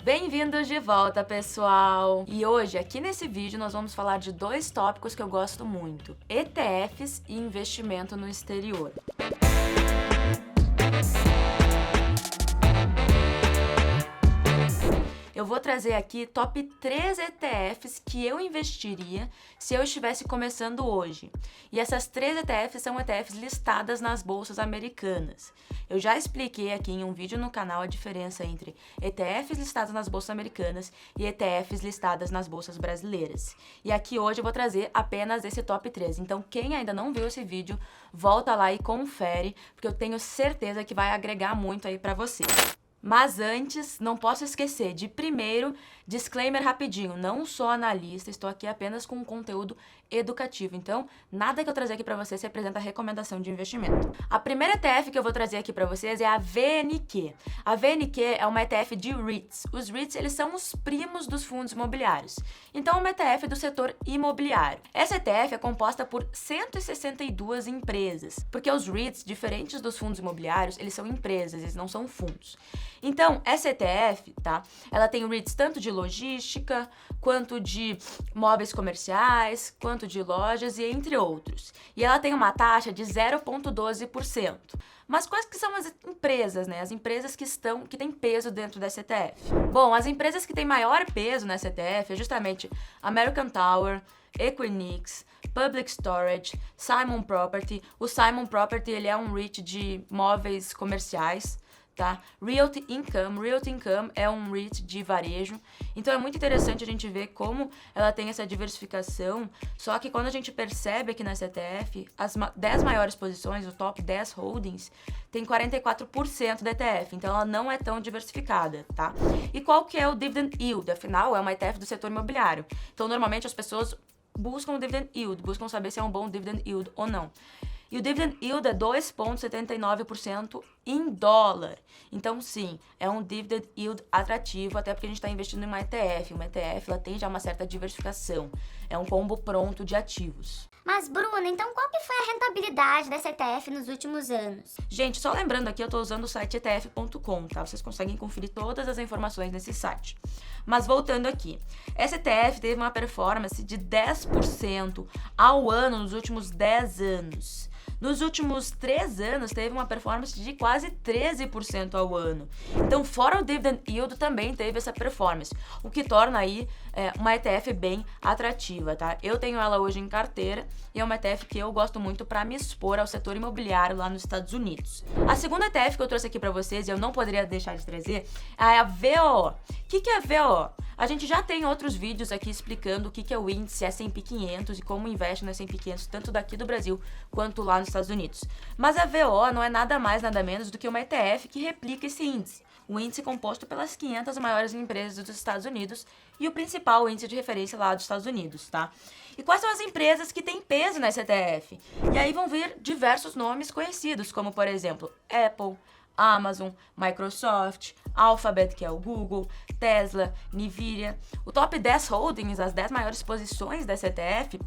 Bem-vindos de volta, pessoal! E hoje, aqui nesse vídeo, nós vamos falar de dois tópicos que eu gosto muito: ETFs e investimento no exterior. Eu vou trazer aqui top 3 ETFs que eu investiria se eu estivesse começando hoje. E essas 3 ETFs são ETFs listadas nas bolsas americanas. Eu já expliquei aqui em um vídeo no canal a diferença entre ETFs listados nas bolsas americanas e ETFs listadas nas bolsas brasileiras. E aqui hoje eu vou trazer apenas esse top 3. Então, quem ainda não viu esse vídeo, volta lá e confere, porque eu tenho certeza que vai agregar muito aí pra você. Mas antes, não posso esquecer de, primeiro, disclaimer rapidinho, não sou analista, estou aqui apenas com um conteúdo educativo, então nada que eu trazer aqui para vocês representa recomendação de investimento. A primeira ETF que eu vou trazer aqui para vocês é a VNQ. A VNQ é uma ETF de REITs. Os REITs, eles são os primos dos fundos imobiliários. Então, é uma ETF do setor imobiliário. Essa ETF é composta por 162 empresas, porque os REITs, diferentes dos fundos imobiliários, eles são empresas, eles não são fundos. Então, essa ETF, tá? Ela tem REITs tanto de logística, quanto de móveis comerciais, quanto de lojas e entre outros. E ela tem uma taxa de 0,12%. Mas quais que são as empresas, né? As empresas que têm peso dentro dessa ETF? Bom, as empresas que têm maior peso nessa ETF é justamente American Tower, Equinix, Public Storage, Simon Property. O Simon Property, ele é um REIT de móveis comerciais, tá? Realty Income é um REIT de varejo. Então é muito interessante a gente ver como ela tem essa diversificação, só que quando a gente percebe aqui nessa ETF, as 10 maiores posições, o top 10 holdings, tem 44% da ETF, então ela não é tão diversificada, tá? E qual que é o dividend yield? Afinal, é uma ETF do setor imobiliário. Então normalmente as pessoas buscam o dividend yield, buscam saber se é um bom dividend yield ou não. E o dividend yield é 2,79% em dólar. Então, sim, é um dividend yield atrativo, até porque a gente está investindo em uma ETF. Uma ETF, ela tem já uma certa diversificação. É um combo pronto de ativos. Mas, Bruna, então qual que foi a rentabilidade dessa ETF nos últimos anos? Gente, só lembrando aqui, eu estou usando o site etf.com, tá? Vocês conseguem conferir todas as informações nesse site. Mas voltando aqui, essa ETF teve uma performance de 10% ao ano nos últimos 10 anos. Nos últimos 3 anos, teve uma performance de quase 13% ao ano. Então, fora o dividend yield, também teve essa performance, o que torna aí uma ETF bem atrativa, tá? Eu tenho ela hoje em carteira e é uma ETF que eu gosto muito para me expor ao setor imobiliário lá nos Estados Unidos. A segunda ETF que eu trouxe aqui para vocês, e eu não poderia deixar de trazer, é a VOO. O que é a VOO? A gente já tem outros vídeos aqui explicando o que é o índice S&P 500 e como investe no S&P 500, tanto daqui do Brasil quanto lá nos Estados Unidos. Mas a VOO não é nada mais, nada menos do que uma ETF que replica esse índice. O índice é composto pelas 500 maiores empresas dos Estados Unidos e o principal índice de referência lá dos Estados Unidos, tá? E quais são as empresas que têm peso nessa ETF? E aí vão vir diversos nomes conhecidos, como, por exemplo, Apple, Amazon, Microsoft, Alphabet, que é o Google, Tesla, Nvidia. O top 10 holdings, as 10 maiores posições dessa ETF,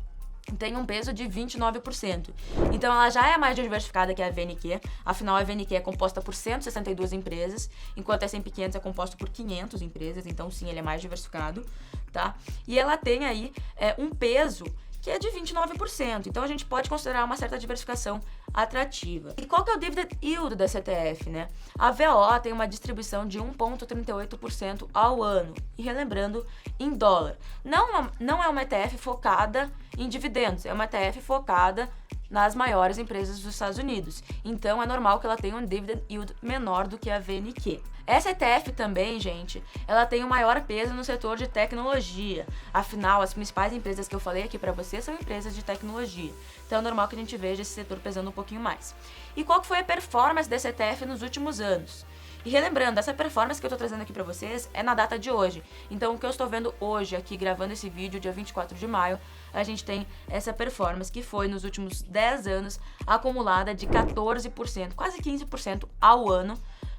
tem um peso de 29%. Então ela já é mais diversificada que a VNQ, afinal a VNQ é composta por 162 empresas, enquanto a S&P 500 é composta por 500 empresas, então sim, ele é mais diversificado, tá? E ela tem aí um peso que é de 29%, então a gente pode considerar uma certa diversificação atrativa. E qual que é o dividend yield dessa ETF, né? A VOO tem uma distribuição de 1,38% ao ano, e relembrando, em dólar. Não é uma ETF focada em dividendos, é uma ETF focada nas maiores empresas dos Estados Unidos. Então, é normal que ela tenha um dividend yield menor do que a VNQ. Essa ETF também, gente, ela tem o maior peso no setor de tecnologia. Afinal, as principais empresas que eu falei aqui para vocês são empresas de tecnologia. Então, é normal que a gente veja esse setor pesando um pouquinho mais. E qual que foi a performance dessa ETF nos últimos anos? E relembrando, essa performance que eu tô trazendo aqui pra vocês é na data de hoje. Então, o que eu estou vendo hoje aqui, gravando esse vídeo, dia 24 de maio, a gente tem essa performance que foi, nos últimos 10 anos, acumulada de 14%, quase 15% ao ano,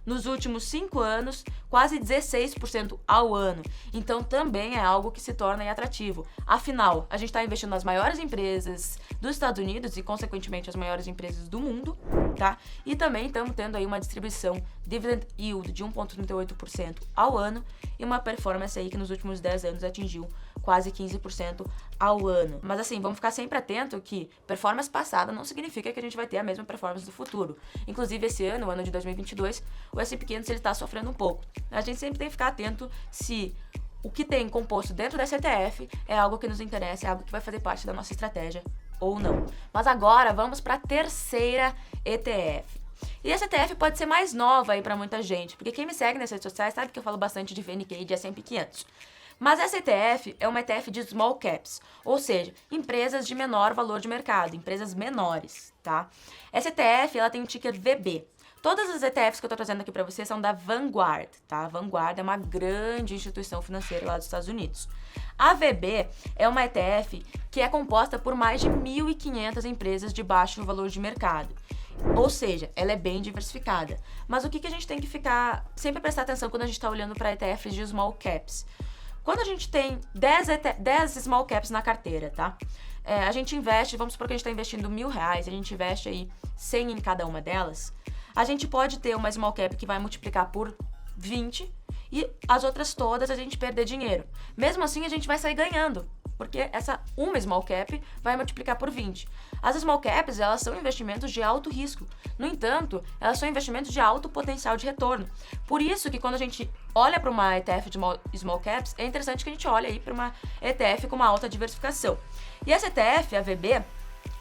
nos últimos 5 anos, quase 16% ao ano. Então também é algo que se torna atrativo. Afinal, a gente está investindo nas maiores empresas dos Estados Unidos e, consequentemente, as maiores empresas do mundo, tá? E também estamos tendo aí uma distribuição dividend yield de 1,38% ao ano e uma performance aí que nos últimos 10 anos atingiu quase 15% ao ano. Mas assim, vamos ficar sempre atento que performance passada não significa que a gente vai ter a mesma performance do futuro. Inclusive esse ano, o ano de 2022, o S&P 500 ele está sofrendo um pouco. A gente sempre tem que ficar atento se o que tem composto dentro dessa ETF é algo que nos interessa, é algo que vai fazer parte da nossa estratégia ou não. Mas agora vamos para a terceira ETF. E essa ETF pode ser mais nova aí para muita gente, porque quem me segue nas redes sociais sabe que eu falo bastante de VNQ e de S&P 500. Mas essa ETF é uma ETF de small caps, ou seja, empresas de menor valor de mercado, empresas menores, tá? Essa ETF, ela tem o ticker VB. Todas as ETFs que eu tô trazendo aqui para vocês são da Vanguard, tá? A Vanguard é uma grande instituição financeira lá dos Estados Unidos. A VB é uma ETF que é composta por mais de 1.500 empresas de baixo valor de mercado. Ou seja, ela é bem diversificada. Mas o que a gente tem que ficar, sempre prestar atenção quando a gente está olhando para ETFs de small caps? Quando a gente tem 10 small caps na carteira, tá? A gente investe, vamos supor que a gente está investindo R$1.000, a gente investe aí 100 em cada uma delas. A gente pode ter uma small cap que vai multiplicar por 20 e as outras todas a gente perder dinheiro. Mesmo assim, a gente vai sair ganhando, porque essa uma small cap vai multiplicar por 20. As small caps, elas são investimentos de alto risco. No entanto, elas são investimentos de alto potencial de retorno. Por isso que quando a gente olha para uma ETF de small caps, é interessante que a gente olhe aí para uma ETF com uma alta diversificação. E essa ETF, a VB,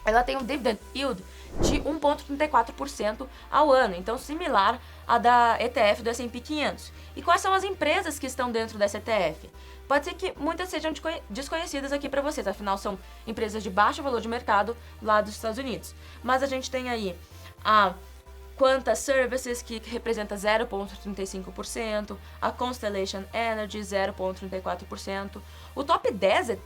ela tem um dividend yield de 1,34% ao ano, então similar à da ETF do S&P 500. E quais são as empresas que estão dentro dessa ETF? Pode ser que muitas sejam desconhecidas aqui para vocês, afinal são empresas de baixo valor de mercado lá dos Estados Unidos. Mas a gente tem aí a Quanta Services, que representa 0,35%, a Constellation Energy, 0,34%. O top 10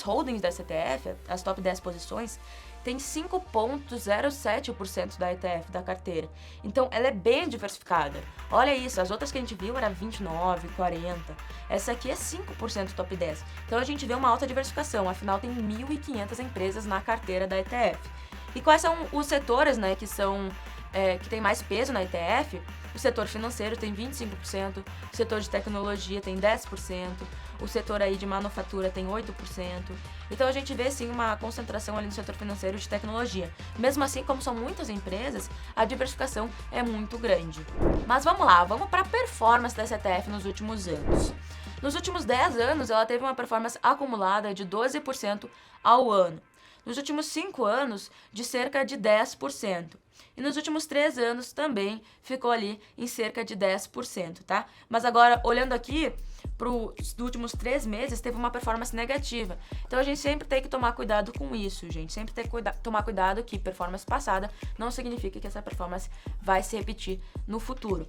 holdings dessa ETF, as top 10 posições, tem 5,07% da ETF, da carteira. Então, ela é bem diversificada. Olha isso, as outras que a gente viu eram 29%, 40%. Essa aqui é 5% top 10. Então, a gente vê uma alta diversificação. Afinal, tem 1.500 empresas na carteira da ETF. E quais são os setores, né, que tem mais peso na ETF? O setor financeiro tem 25%, o setor de tecnologia tem 10%, o setor aí de manufatura tem 8%. Então a gente vê sim uma concentração ali no setor financeiro de tecnologia. Mesmo assim, como são muitas empresas, a diversificação é muito grande. Mas vamos lá, vamos para a performance dessa ETF nos últimos anos. Nos últimos 10 anos, ela teve uma performance acumulada de 12% ao ano. Nos últimos 5 anos, de cerca de 10%. E nos últimos 3 anos também ficou ali em cerca de 10%, tá? Mas agora, olhando aqui para os últimos 3 meses, teve uma performance negativa. Então a gente sempre tem que tomar cuidado com isso, gente. Sempre tem que tomar cuidado que performance passada não significa que essa performance vai se repetir no futuro.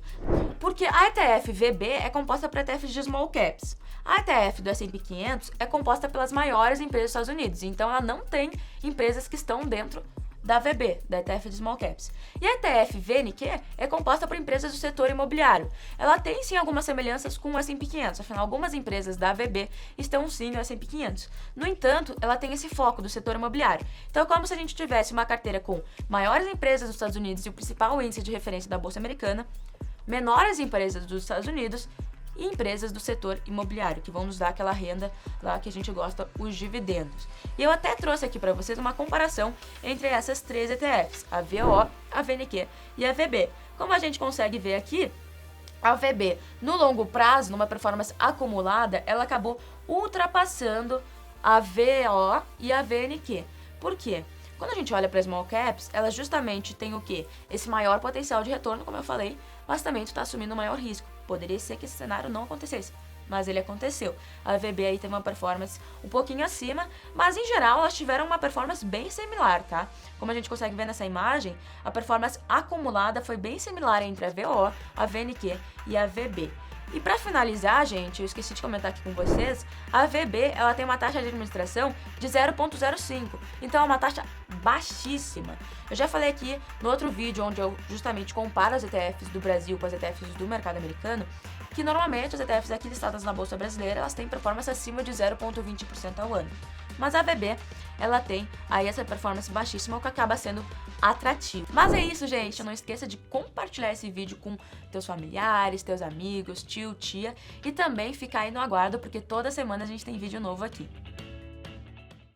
Porque a ETF VB é composta por ETFs de small caps. A ETF do S&P 500 é composta pelas maiores empresas dos Estados Unidos. Então ela não tem empresas que estão dentro da VB, da ETF de Small Caps. E a ETF VNQ é composta por empresas do setor imobiliário. Ela tem sim algumas semelhanças com o S&P 500, afinal algumas empresas da VB estão sim no S&P 500. No entanto, ela tem esse foco do setor imobiliário. Então é como se a gente tivesse uma carteira com maiores empresas dos Estados Unidos e o principal índice de referência da Bolsa Americana, menores empresas dos Estados Unidos e empresas do setor imobiliário, que vão nos dar aquela renda lá que a gente gosta, os dividendos. E eu até trouxe aqui para vocês uma comparação entre essas 3 ETFs, a VO, a VNQ e a VB. Como a gente consegue ver aqui, a VB, no longo prazo, numa performance acumulada, ela acabou ultrapassando a VO e a VNQ. Por quê? Quando a gente olha para as small caps, elas justamente têm o quê? Esse maior potencial de retorno, como eu falei, mas também está assumindo o maior risco. Poderia ser que esse cenário não acontecesse, mas ele aconteceu. A VB aí teve uma performance um pouquinho acima, mas em geral elas tiveram uma performance bem similar, tá? Como a gente consegue ver nessa imagem, a performance acumulada foi bem similar entre a VO, a VNQ e a VB. E para finalizar, gente, eu esqueci de comentar aqui com vocês, a VB, ela tem uma taxa de administração de 0,05, então é uma taxa baixíssima. Eu já falei aqui no outro vídeo, onde eu justamente comparo as ETFs do Brasil com as ETFs do mercado americano, que normalmente as ETFs aqui listadas na Bolsa Brasileira, elas têm performance acima de 0,20% ao ano. Mas a VB, ela tem aí essa performance baixíssima, o que acaba sendo atrativo. Mas é isso, gente. Não esqueça de compartilhar esse vídeo com teus familiares, teus amigos, tio, tia, e também ficar aí no aguardo, porque toda semana a gente tem vídeo novo aqui.